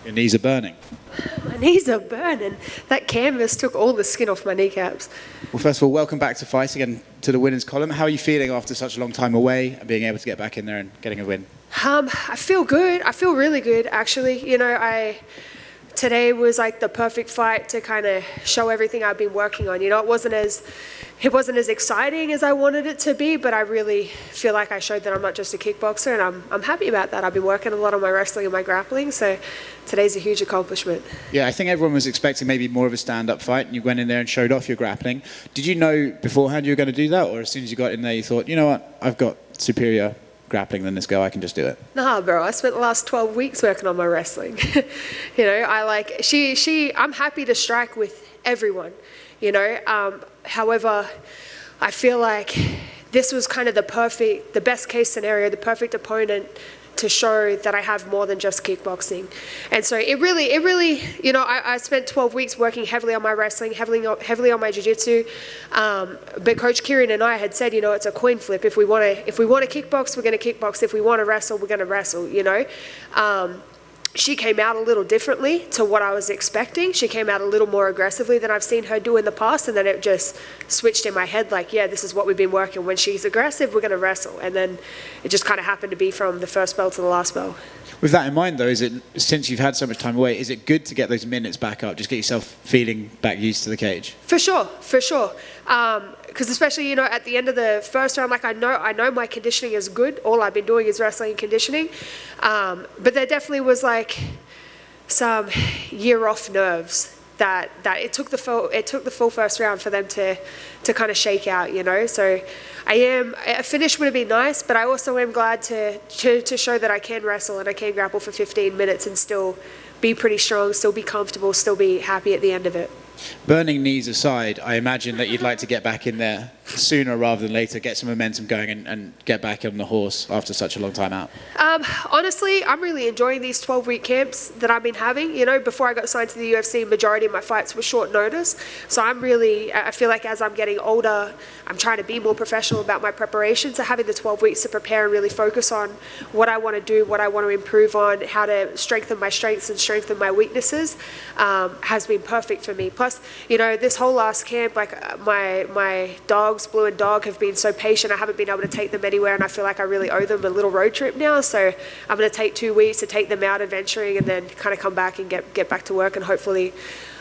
Your knees are burning. My knees are burning. That canvas took all the skin off my kneecaps. Well, first of all, welcome back to fighting and to the winners column. How are you feeling after such a long time away and being able to get back in there and getting a win? I feel good. I feel really good, actually. You know, today was like the perfect fight to kind of show everything I've been working on. You know, it wasn't as exciting as I wanted it to be, but I really feel like I showed that I'm not just a kickboxer, and I'm happy about that. I've been working a lot on my wrestling and my grappling, so today's a huge accomplishment. Yeah, I think everyone was expecting maybe more of a stand-up fight, and you went in there and showed off your grappling. Did you know beforehand you were going to do that, or as soon as you got in there you thought, you know what, I've got superior grappling than this girl, I can just do it? Nah, bro, I spent the last 12 weeks working on my wrestling. You know, I'm happy to strike with everyone, you know. However, I feel like this was kind of the best case scenario, the perfect opponent to show that I have more than just kickboxing. And so it really, you know, I spent 12 weeks working heavily on my wrestling, heavily on my jiu-jitsu. But Coach Kieran and I had said, you know, it's a coin flip. If we want to kickbox, we're going to kickbox. If we want to wrestle, we're going to wrestle, you know. She came out a little differently to what I was expecting. She came out a little more aggressively than I've seen her do in the past, and then it just switched in my head like, yeah, this is what we've been working. When she's aggressive, we're going to wrestle. And then it just kind of happened to be from the first bell to the last bell. With that in mind, though, is it, since you've had so much time away, is it good to get those minutes back up, just get yourself feeling back used to the cage? For sure. Because especially, you know, at the end of the first round, like I know my conditioning is good. All I've been doing is wrestling and conditioning. But there definitely was like some year-off nerves that it took the full first round for them to kind of shake out, you know. So a finish would have been nice, but I also am glad to show that I can wrestle and I can grapple for 15 minutes and still be pretty strong, still be comfortable, still be happy at the end of it. Burning knees aside, I imagine that you'd like to get back in there sooner rather than later, get some momentum going and get back on the horse after such a long time out. Honestly, I'm really enjoying these 12-week camps that I've been having. You know, before I got signed to the UFC, majority of my fights were short notice. So I feel like as I'm getting older, I'm trying to be more professional about my preparation. So having the 12 weeks to prepare and really focus on what I want to do, what I want to improve on, how to strengthen my strengths and strengthen my weaknesses has been perfect for me. Plus, you know, this whole last camp, like my dogs, Blue and Dog, have been so patient. I haven't been able to take them anywhere, and I feel like I really owe them a little road trip now. So I'm going to take 2 weeks to take them out adventuring and then kind of come back and get back to work and hopefully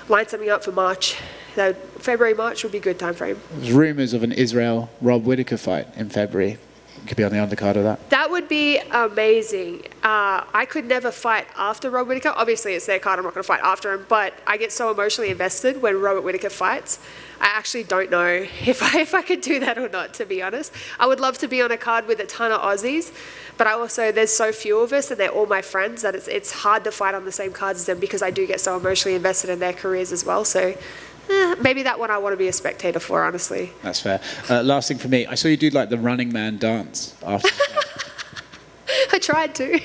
line something up for March. So February, March would be a good time frame. There's rumours of an Israel-Rob Whittaker fight in February. You could be on the undercard of that. That would be amazing. I could never fight after Rob Whittaker. Obviously, it's their card. I'm not going to fight after him. But I get so emotionally invested when Robert Whittaker fights. I actually don't know if I could do that or not, to be honest. I would love to be on a card with a ton of Aussies. But there's so few of us and they're all my friends that it's hard to fight on the same cards as them because I do get so emotionally invested in their careers as well. So maybe that one I want to be a spectator for, honestly. That's fair. Last thing for me, I saw you do like the Running Man dance after. I tried to.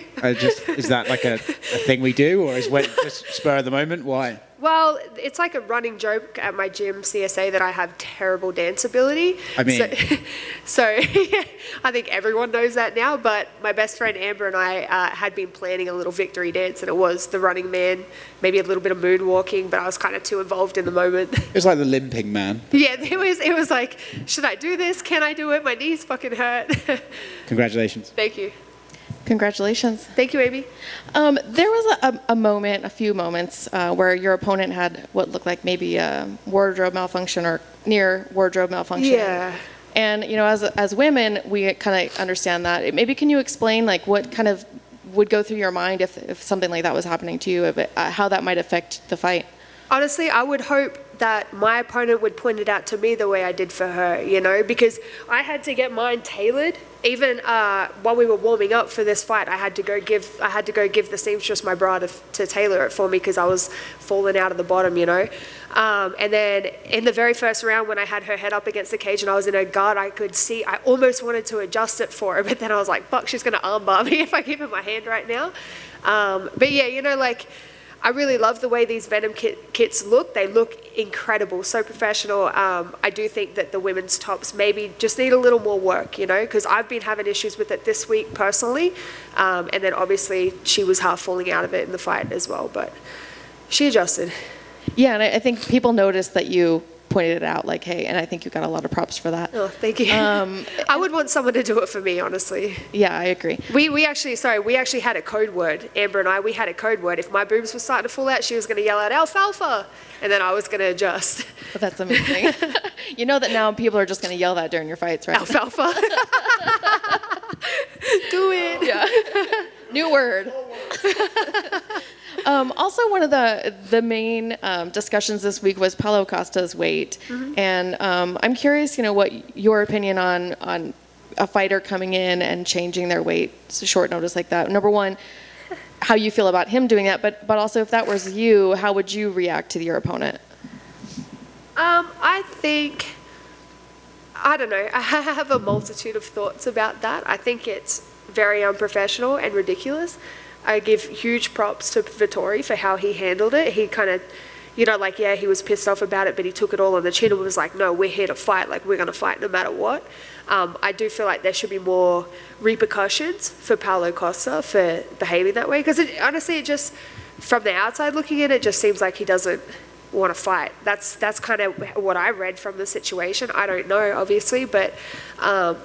Is that like a thing we do, or is it just spur of the moment? Why? Well, it's like a running joke at my gym, CSA, that I have terrible dance ability. I mean... So I think everyone knows that now, but my best friend Amber and I had been planning a little victory dance, and it was the Running Man, maybe a little bit of moonwalking, but I was kind of too involved in the moment. It was like the limping man. Yeah, it was like, should I do this? Can I do it? My knees fucking hurt. Congratulations. Thank you. Congratulations. Tink you, Amy. There was a few moments where your opponent had what looked like maybe a wardrobe malfunction or near wardrobe malfunction. Yeah. And, you know, as women, we kind of understand that. Maybe can you explain, like, what kind of would go through your mind if something like that was happening to you, how that might affect the fight? Honestly, I would hope that my opponent would point it out to me the way I did for her, you know, because I had to get mine tailored. Even while we were warming up for this fight, I had to go give the seamstress my bra to tailor it for me because I was falling out of the bottom, you know. And then in the very first round, when I had her head up against the cage and I was in her guard, I could see, I almost wanted to adjust it for her, but then I was like, fuck, she's going to armbar me if I give her my hand right now. But yeah, you know, like, I really love the way these Venom kits look. They look incredible, so professional. I do think that the women's tops maybe just need a little more work, you know, because I've been having issues with it this week personally. And then obviously she was half falling out of it in the fight as well, but she adjusted. Yeah, and I think people noticed that you pointed it out, like, hey, and I think you got a lot of props for that. Oh, thank you. I would want someone to do it for me, honestly. Yeah, I agree. We actually had a code word. Amber and I, we had a code word. If my boobs were starting to fall out, she was going to yell out alfalfa, and then I was going to adjust. But that's amazing. You know that now people are just going to yell that during your fights, right? Alfalfa. Do it. Yeah. New word. Also, one of the main discussions this week was Paulo Costa's weight, and I'm curious, you know, what your opinion on a fighter coming in and changing their weight so short notice like that. Number one, how you feel about him doing that, but also if that was you, how would you react to your opponent? I think, I don't know. I have a multitude of thoughts about that. I think it's very unprofessional and ridiculous. I give huge props to Vettori for how he handled it. He kind of, you know, like, yeah, he was pissed off about it, but he took it all on the chin and was like, no, we're here to fight. Like, we're going to fight no matter what. I do feel like there should be more repercussions for Paulo Costa for behaving that way. Because honestly, it just, from the outside looking in, it just seems like he doesn't want to fight. That's kind of what I read from the situation. I don't know, obviously, but I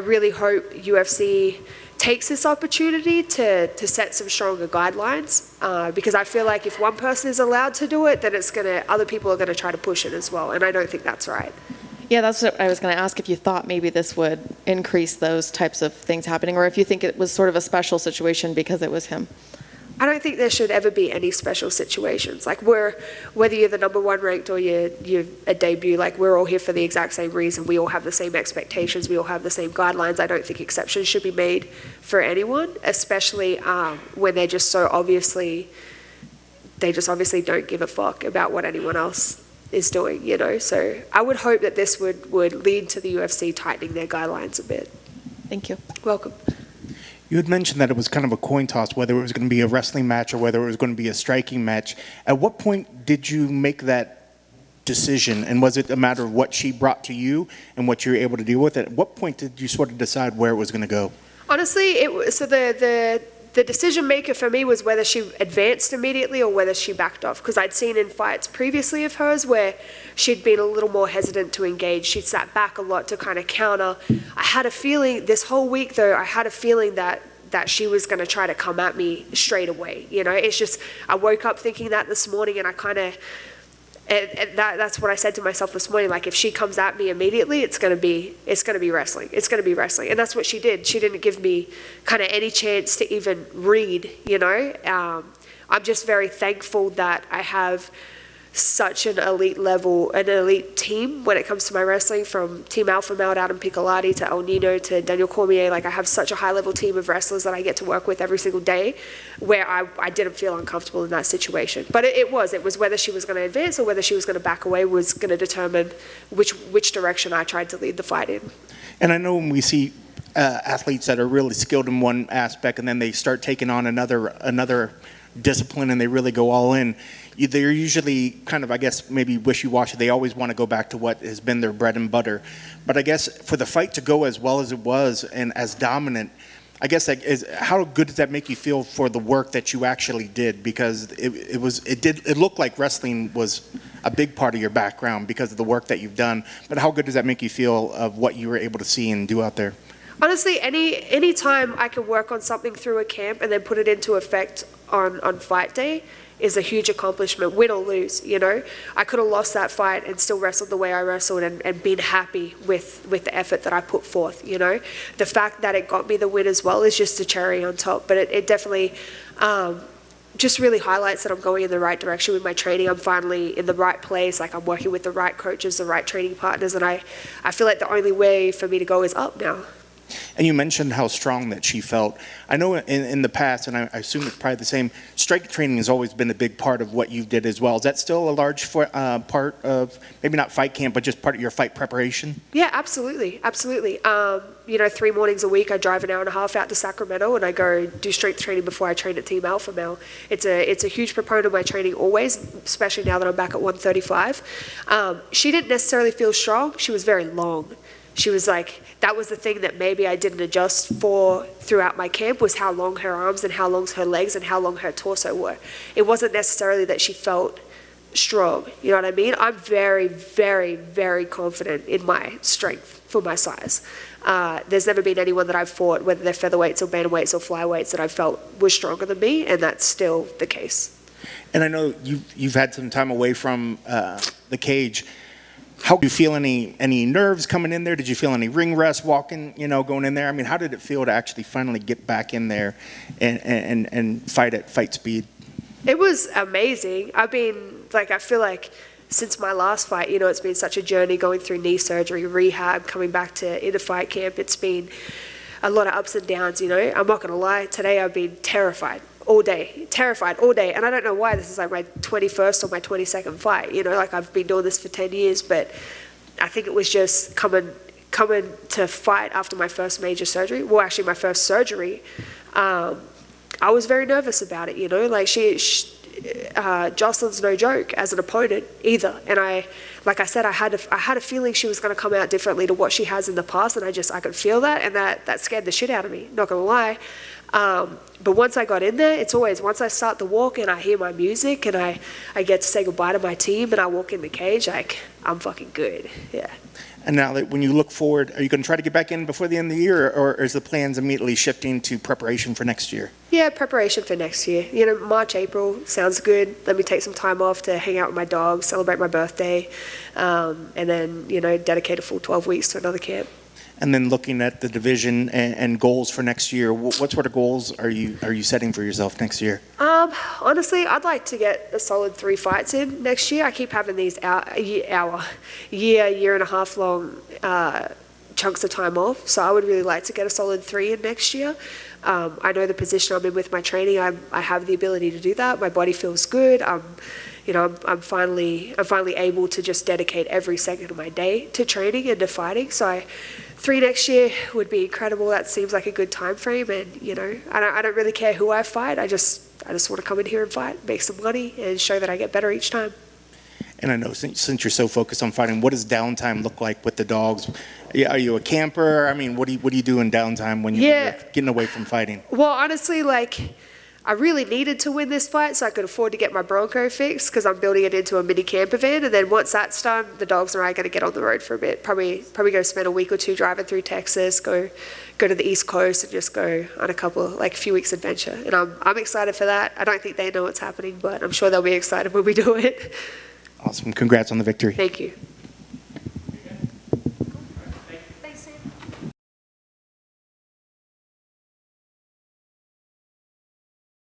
really hope UFC takes this opportunity to set some stronger guidelines, because I feel like if one person is allowed to do it, then other people are gonna try to push it as well, and I don't think that's right. Yeah, that's what I was going to ask, if you thought maybe this would increase those types of things happening, or if you think it was sort of a special situation because it was him. I don't think there should ever be any special situations. Like, whether you're the number one ranked or you're a debut, like, we're all here for the exact same reason. We all have the same expectations. We all have the same guidelines. I don't think exceptions should be made for anyone, especially when they just obviously don't give a fuck about what anyone else is doing, you know? So I would hope that this would lead to the UFC tightening their guidelines a bit. Thank you. Welcome. You had mentioned that it was kind of a coin toss, whether it was going to be a wrestling match or whether it was going to be a striking match. At what point did you make that decision? And was it a matter of what she brought to you and what you were able to deal with? At what point did you sort of decide where it was going to go? Honestly, the decision maker for me was whether she advanced immediately or whether she backed off, because I'd seen in fights previously of hers where she'd been a little more hesitant to engage. She'd sat back a lot to kind of counter. I had a feeling this whole week, though, that she was going to try to come at me straight away. You know, it's just, I woke up thinking that this morning, and I kind of, that's what I said to myself this morning. Like, if she comes at me immediately, it's gonna be wrestling. It's gonna be wrestling, and that's what she did. She didn't give me kind of any chance to even read. You know, I'm just very thankful that I have such an elite team when it comes to my wrestling, from Team Alpha Male, Adam Piccolotti, to El Nino, to Daniel Cormier. Like, I have such a high level team of wrestlers that I get to work with every single day, where I didn't feel uncomfortable in that situation. But it was whether she was going to advance or whether she was going to back away was going to determine which direction I tried to lead the fight in. And I know when we see athletes that are really skilled in one aspect and then they start taking on another discipline and they really go all in, they're usually kind of, I guess, maybe wishy-washy. They always want to go back to what has been their bread and butter. But I guess for the fight to go as well as it was and as dominant, I guess how good does that make you feel for the work that you actually did? Because it looked like wrestling was a big part of your background because of the work that you've done. But how good does that make you feel of what you were able to see and do out there? Honestly, any time I can work on something through a camp and then put it into effect on fight day is a huge accomplishment, win or lose, you know? I could have lost that fight and still wrestled the way I wrestled and been happy with the effort that I put forth, you know? The fact that it got me the win as well is just a cherry on top, but it definitely just really highlights that I'm going in the right direction with my training. I'm finally in the right place, like I'm working with the right coaches, the right training partners, and I feel like the only way for me to go is up now. And you mentioned how strong that she felt. I know in the past, and I assume it's probably the same, strength training has always been a big part of what you did as well. Is that still a large part of, maybe not fight camp, but just part of your fight preparation? Yeah, absolutely, absolutely. 3 mornings a week I drive an hour and a half out to Sacramento and I go do strength training before I train at Team Alpha Male. It's a huge proponent of my training always, especially now that I'm back at 135. She didn't necessarily feel strong, she was very long. She was like, that was the thing that maybe I didn't adjust for throughout my camp, was how long her arms and how long her legs and how long her torso were. It wasn't necessarily that she felt strong, you know what I mean? I'm very, very, very confident in my strength for my size. There's never been anyone that I've fought, whether they're featherweights or bantamweights or flyweights, that I felt was stronger than me, and that's still the case. And I know you've had some time away from the cage. How do you feel? Any nerves coming in there? Did you feel any ring rust walking, going in there? I mean, how did it feel to actually finally get back in there and fight at fight speed? It was amazing. I feel like since my last fight, it's been such a journey going through knee surgery, rehab, coming back into fight camp. It's been a lot of ups and downs, I'm not going to lie. Today I've been terrified all day. And I don't know why. This is like my 21st or my 22nd fight. I've been doing this for 10 years, but I think it was just coming to fight after my first major surgery. Well, actually my first surgery. I was very nervous about it, Jocelyn's no joke as an opponent either. And like I said, I had a feeling she was going to come out differently to what she has in the past, and I could feel that, and that scared the shit out of me, not going to lie. But once I got in there, it's always, once I start the walk and I hear my music and I get to say goodbye to my team and I walk in the cage, I'm fucking good, yeah. And now, when you look forward, are you going to try to get back in before the end of the year, or is the plans immediately shifting to preparation for next year? Yeah, preparation for next year. March, April sounds good. Let me take some time off to hang out with my dog, celebrate my birthday, and then, dedicate a full 12 weeks to another camp. And then looking at the division and goals for next year, what sort of goals are you setting for yourself next year? Honestly, I'd like to get a solid 3 fights in next year. I keep having these year and a half long chunks of time off, so I would really like to get a solid 3 in next year. I know the position I'm in with my training. I have the ability to do that. My body feels good. I'm finally able to just dedicate every second of my day to training and to fighting. So 3 next year would be incredible. That seems like a good time frame, and I don't really care who I fight. I just want to come in here and fight, make some money, and show that I get better each time. And I know since you're so focused on fighting, what does downtime look like with the dogs? Are you a camper? I mean, what do you do in downtime when you're getting away from fighting? Well, honestly, I really needed to win this fight so I could afford to get my Bronco fixed, because I'm building it into a mini camper van. And then once that's done, the dogs and I are going to get on the road for a bit. Probably go spend a week or 2 driving through Texas, go to the East Coast and just go on a few weeks adventure. And I'm excited for that. I don't think they know what's happening, but I'm sure they'll be excited when we do it. Awesome. Congrats on the victory. Thank you.